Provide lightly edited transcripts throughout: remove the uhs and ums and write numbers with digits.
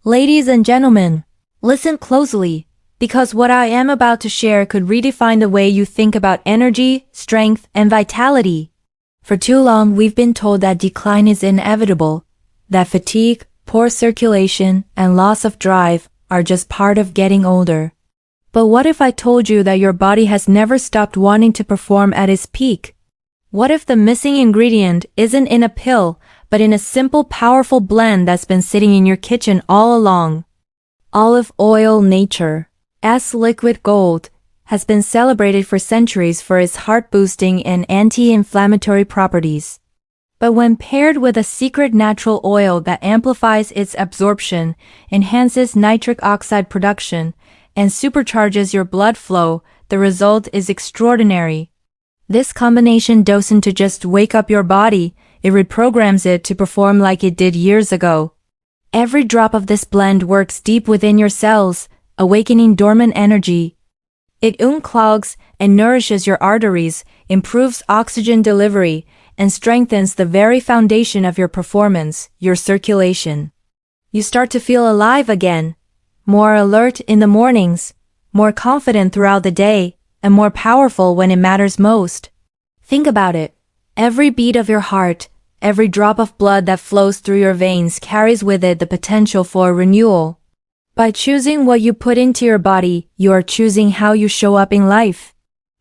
Ladies and gentlemen, listen closely, because what I am about to share could redefine the way you think about energy, strength, and vitality. For too long, we've been told that decline is inevitable, that fatigue, poor circulation, and loss of drive are just part of getting older. But what if I told you that your body has never stopped wanting to perform at its peak? What if the missing ingredient isn't in a pill, but in a simple, powerful blend that's been sitting in your kitchen all along? Olive oil, nature, as liquid gold, has been celebrated for centuries for its heart-boosting and anti-inflammatory properties. But when paired with a secret natural oil that amplifies its absorption, enhances nitric oxide production, and supercharges your blood flow, the result is extraordinary. This combination doesn't to just wake up your body, it reprograms it to perform like it did years ago. Every drop of this blend works deep within your cells, awakening dormant energy. It unclogs and nourishes your arteries, improves oxygen delivery, and strengthens the very foundation of your performance, your circulation. You start to feel alive again, more alert in the mornings, more confident throughout the day, and more powerful when it matters most. Think about it. Every beat of your heart, every drop of blood that flows through your veins carries with it the potential for renewal. By choosing what you put into your body, you are choosing how you show up in life.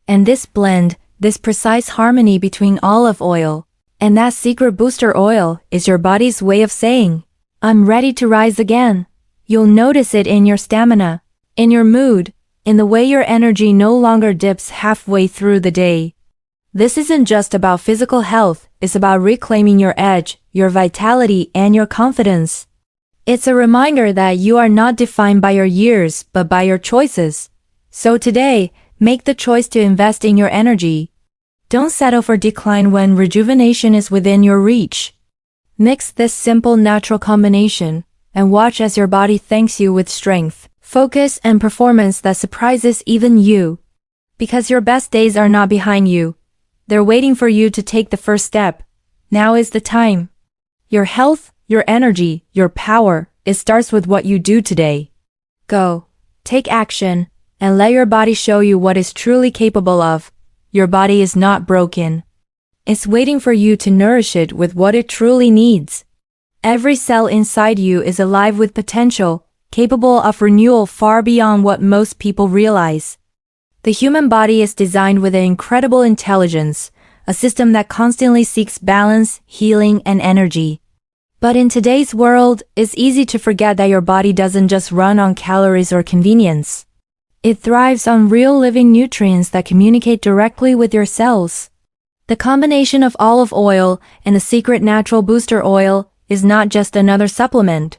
And this blend, this precise harmony between olive oil and that secret booster oil is your body's way of saying, I'm ready to rise again. You'll notice it in your stamina, in your mood, in the way your energy no longer dips halfway through the day. This isn't just about physical health, it's about reclaiming your edge, your vitality, and your confidence. It's a reminder that you are not defined by your years, but by your choices. So today, make the choice to invest in your energy. Don't settle for decline when rejuvenation is within your reach. Mix this simple natural combination, and watch as your body thanks you with strength, focus, and performance that surprises even you. Because your best days are not behind you. They're waiting for you to take the first step. Now is the time. Your health, your energy, your power, it starts with what you do today. Go, take action, and let your body show you what it's truly capable of. Your body is not broken. It's waiting for you to nourish it with what it truly needs. Every cell inside you is alive with potential, capable of renewal far beyond what most people realize. The human body is designed with an incredible intelligence, a system that constantly seeks balance, healing, and energy. But in today's world, it's easy to forget that your body doesn't just run on calories or convenience. It thrives on real living nutrients that communicate directly with your cells. The combination of olive oil and the secret natural booster oil is not just another supplement.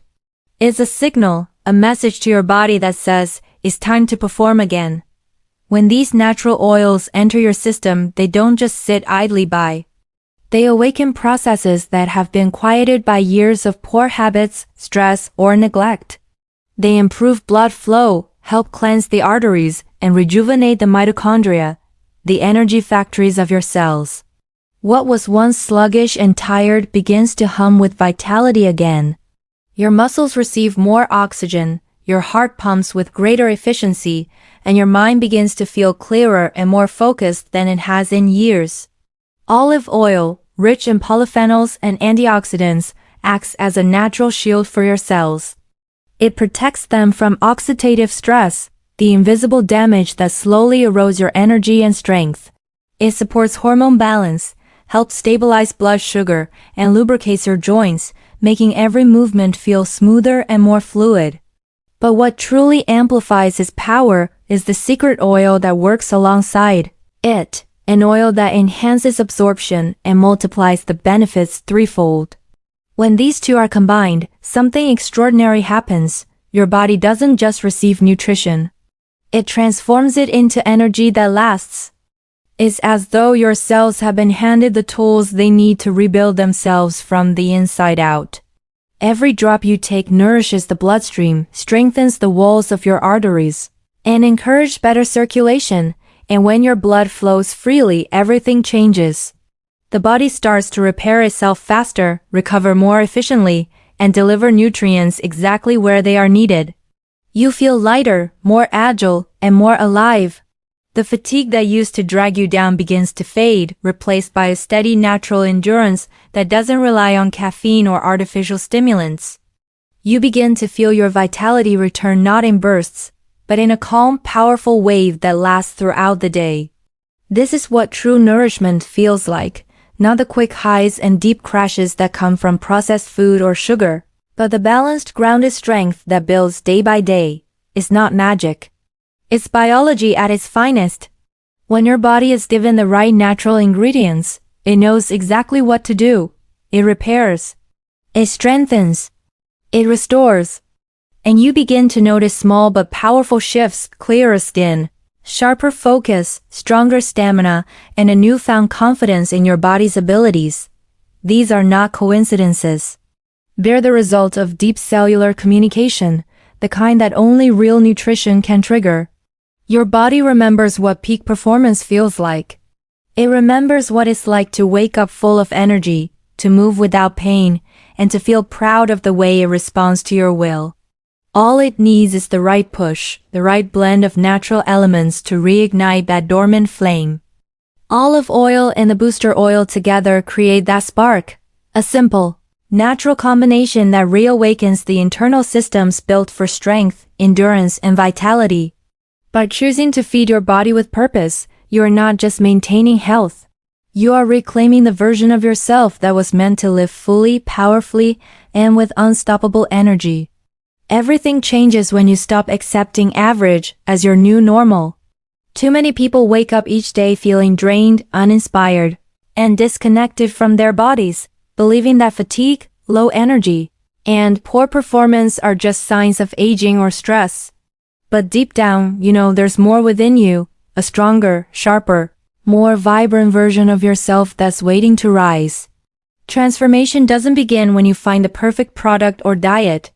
It's a signal, a message to your body that says, it's time to perform again. When these natural oils enter your system, they don't just sit idly by. They awaken processes that have been quieted by years of poor habits, stress, or neglect. They improve blood flow, help cleanse the arteries, and rejuvenate the mitochondria, the energy factories of your cells. What was once sluggish and tired begins to hum with vitality again. Your muscles receive more oxygen, your heart pumps with greater efficiency, and your mind begins to feel clearer and more focused than it has in years. Olive oil, rich in polyphenols and antioxidants, acts as a natural shield for your cells. It protects them from oxidative stress, the invisible damage that slowly erodes your energy and strength. It supports hormone balance, helps stabilize blood sugar, and lubricates your joints, making every movement feel smoother and more fluid. But what truly amplifies its power is the secret oil that works alongside it, an oil that enhances absorption and multiplies the benefits threefold. When these two are combined, something extraordinary happens. Your body doesn't just receive nutrition. It transforms it into energy that lasts. It's as though your cells have been handed the tools they need to rebuild themselves from the inside out. Every drop you take nourishes the bloodstream, strengthens the walls of your arteries, and encourages better circulation. And when your blood flows freely, everything changes. The body starts to repair itself faster, recover more efficiently, and deliver nutrients exactly where they are needed. You feel lighter, more agile, and more alive. The fatigue that used to drag you down begins to fade, replaced by a steady natural endurance that doesn't rely on caffeine or artificial stimulants. You begin to feel your vitality return not in bursts, but in a calm, powerful wave that lasts throughout the day. This is what true nourishment feels like, not the quick highs and deep crashes that come from processed food or sugar, but the balanced, grounded strength that builds day by day. Is not magic. It's biology at its finest. When your body is given the right natural ingredients, it knows exactly what to do. It repairs. It strengthens. It restores. And you begin to notice small but powerful shifts: clearer skin, sharper focus, stronger stamina, and a newfound confidence in your body's abilities. These are not coincidences. They're the result of deep cellular communication, the kind that only real nutrition can trigger. Your body remembers what peak performance feels like. It remembers what it's like to wake up full of energy, to move without pain, and to feel proud of the way it responds to your will. All it needs is the right push, the right blend of natural elements to reignite that dormant flame. Olive oil and the booster oil together create that spark, a simple, natural combination that reawakens the internal systems built for strength, endurance, and vitality. By choosing to feed your body with purpose, you are not just maintaining health. You are reclaiming the version of yourself that was meant to live fully, powerfully, and with unstoppable energy. Everything changes when you stop accepting average as your new normal. Too many people wake up each day feeling drained, uninspired, and disconnected from their bodies, believing that fatigue, low energy, and poor performance are just signs of aging or stress. But deep down, you know there's more within you, a stronger, sharper, more vibrant version of yourself that's waiting to rise. Transformation doesn't begin when you find the perfect product or diet.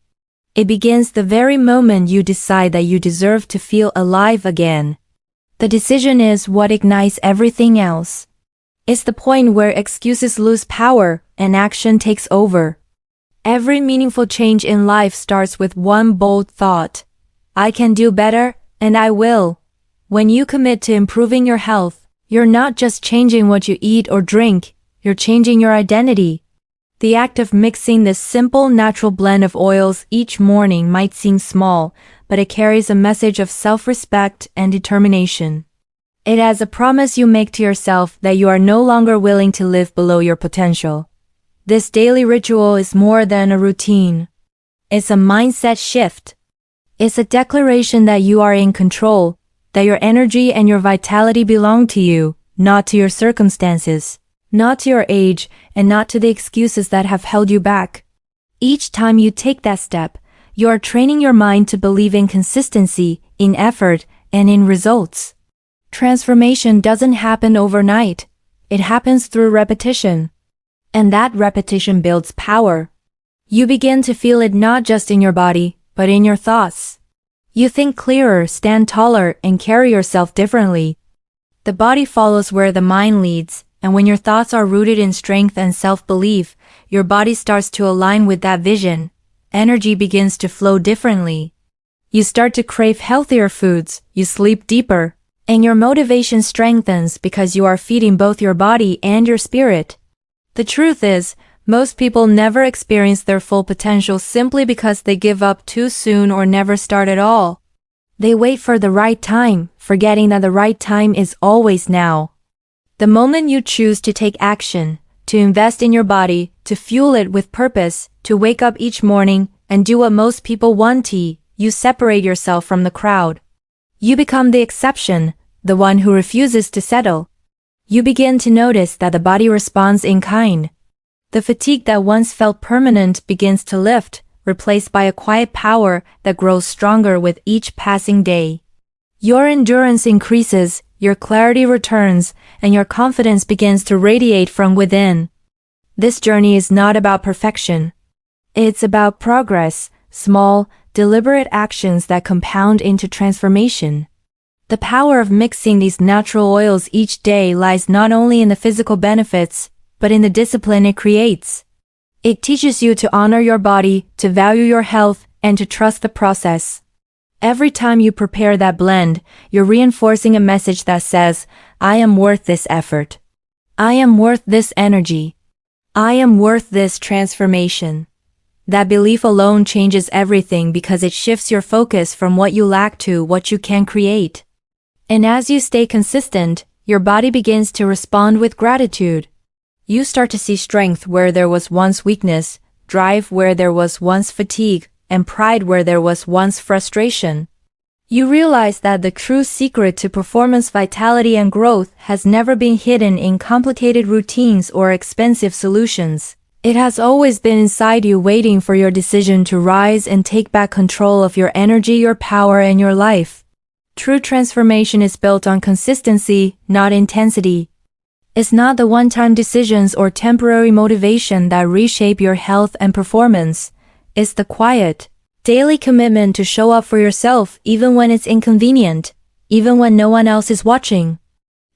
It begins the very moment you decide that you deserve to feel alive again. The decision is what ignites everything else. It's the point where excuses lose power and action takes over. Every meaningful change in life starts with one bold thought. I can do better, and I will. When you commit to improving your health, you're not just changing what you eat or drink, you're changing your identity. The act of mixing this simple, natural blend of oils each morning might seem small, but it carries a message of self-respect and determination. It has a promise you make to yourself that you are no longer willing to live below your potential. This daily ritual is more than a routine. It's a mindset shift. It's a declaration that you are in control, that your energy and your vitality belong to you, not to your circumstances, not to your age, and not to the excuses that have held you back. Each time you take that step, you are training your mind to believe in consistency, in effort, and in results. Transformation doesn't happen overnight. It happens through repetition. And that repetition builds power. You begin to feel it not just in your body, but in your thoughts. You think clearer, stand taller, and carry yourself differently. The body follows where the mind leads, and when your thoughts are rooted in strength and self-belief, your body starts to align with that vision. Energy begins to flow differently. You start to crave healthier foods, you sleep deeper, and your motivation strengthens because you are feeding both your body and your spirit. The truth is, most people never experience their full potential simply because they give up too soon or never start at all. They wait for the right time, forgetting that the right time is always now. The moment you choose to take action, to invest in your body, to fuel it with purpose, to wake up each morning and do what most people want to, you separate yourself from the crowd. You become the exception, the one who refuses to settle. You begin to notice that the body responds in kind. The fatigue that once felt permanent begins to lift, replaced by a quiet power that grows stronger with each passing day. Your endurance increases, your clarity returns, and your confidence begins to radiate from within. This journey is not about perfection. It's about progress, small, deliberate actions that compound into transformation. The power of mixing these natural oils each day lies not only in the physical benefits, but in the discipline it creates. It teaches you to honor your body, to value your health, and to trust the process. Every time you prepare that blend, you're reinforcing a message that says, I am worth this effort. I am worth this energy. I am worth this transformation. That belief alone changes everything because it shifts your focus from what you lack to what you can create. And as you stay consistent, your body begins to respond with gratitude. You start to see strength where there was once weakness, drive where there was once fatigue, and pride where there was once frustration. You realize that the true secret to performance vitality and growth has never been hidden in complicated routines or expensive solutions. It has always been inside you, waiting for your decision to rise and take back control of your energy, your power, and your life. True transformation is built on consistency, not intensity. It's not the one-time decisions or temporary motivation that reshape your health and performance. It's the quiet, daily commitment to show up for yourself even when it's inconvenient, even when no one else is watching.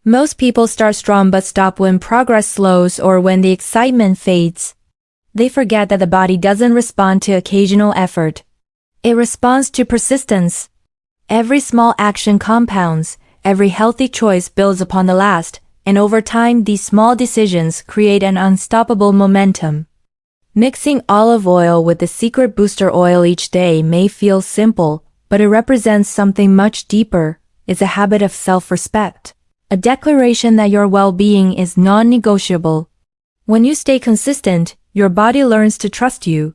Most people start strong but stop when progress slows or when the excitement fades. They forget that the body doesn't respond to occasional effort. It responds to persistence. Every small action compounds, every healthy choice builds upon the last, and over time these small decisions create an unstoppable momentum. Mixing olive oil with the secret booster oil each day may feel simple, but it represents something much deeper. It's a habit of self-respect, a declaration that your well-being is non-negotiable. When you stay consistent, your body learns to trust you.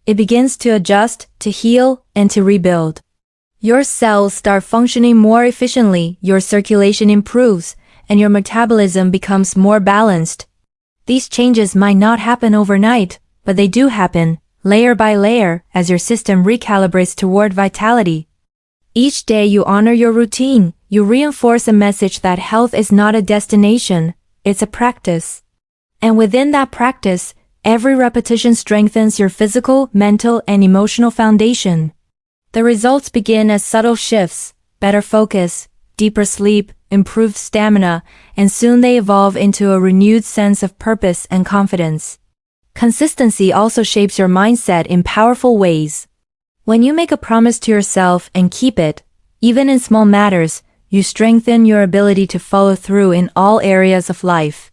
It begins to adjust, to heal, and to rebuild. Your cells start functioning more efficiently, your circulation improves, and your metabolism becomes more balanced. These changes might not happen overnight, but they do happen, layer by layer, as your system recalibrates toward vitality. Each day you honor your routine, you reinforce a message that health is not a destination, it's a practice. And within that practice, every repetition strengthens your physical, mental, and emotional foundation. The results begin as subtle shifts, better focus, deeper sleep, improved stamina, and soon they evolve into a renewed sense of purpose and confidence. Consistency also shapes your mindset in powerful ways. When you make a promise to yourself and keep it, even in small matters, you strengthen your ability to follow through in all areas of life.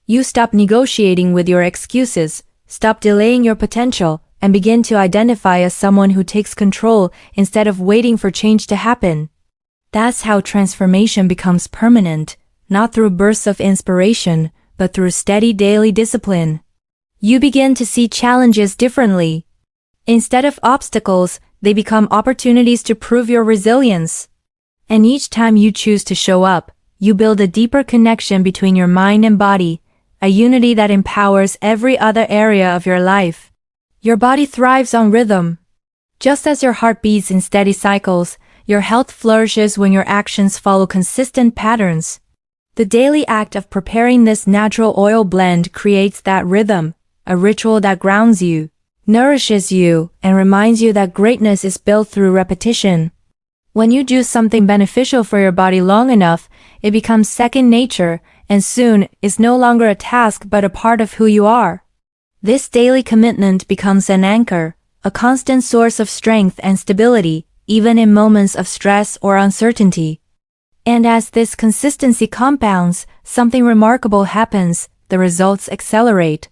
You stop negotiating with your excuses, stop delaying your potential, and begin to identify as someone who takes control instead of waiting for change to happen. That's how transformation becomes permanent, not through bursts of inspiration, but through steady daily discipline. You begin to see challenges differently. Instead of obstacles, they become opportunities to prove your resilience. And each time you choose to show up, you build a deeper connection between your mind and body, a unity that empowers every other area of your life. Your body thrives on rhythm. Just as your heart beats in steady cycles, your health flourishes when your actions follow consistent patterns. The daily act of preparing this natural oil blend creates that rhythm, a ritual that grounds you, nourishes you, and reminds you that greatness is built through repetition. When you do something beneficial for your body long enough, it becomes second nature, and soon is no longer a task but a part of who you are. This daily commitment becomes an anchor, a constant source of strength and stability, even in moments of stress or uncertainty. And as this consistency compounds, something remarkable happens, the results accelerate.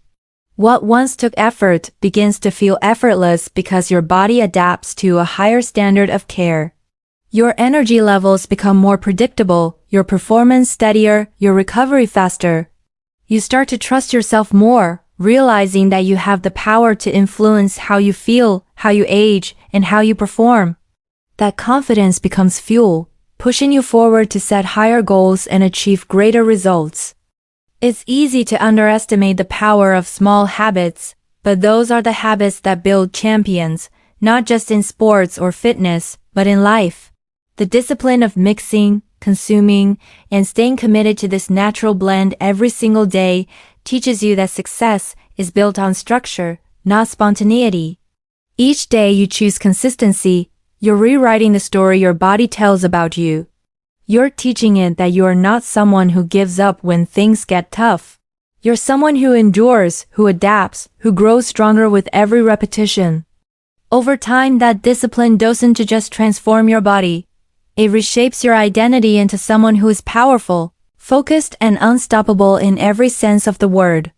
What once took effort begins to feel effortless because your body adapts to a higher standard of care. Your energy levels become more predictable, your performance steadier, your recovery faster. You start to trust yourself more, realizing that you have the power to influence how you feel, how you age, and how you perform. That confidence becomes fuel, pushing you forward to set higher goals and achieve greater results. It's easy to underestimate the power of small habits, but those are the habits that build champions, not just in sports or fitness, but in life. The discipline of mixing, consuming, and staying committed to this natural blend every single day teaches you that success is built on structure, not spontaneity. Each day you choose consistency, you're rewriting the story your body tells about you. You're teaching it that you are not someone who gives up when things get tough. You're someone who endures, who adapts, who grows stronger with every repetition. Over time, that discipline doesn't just transform your body. It reshapes your identity into someone who is powerful, focused, and unstoppable in every sense of the word.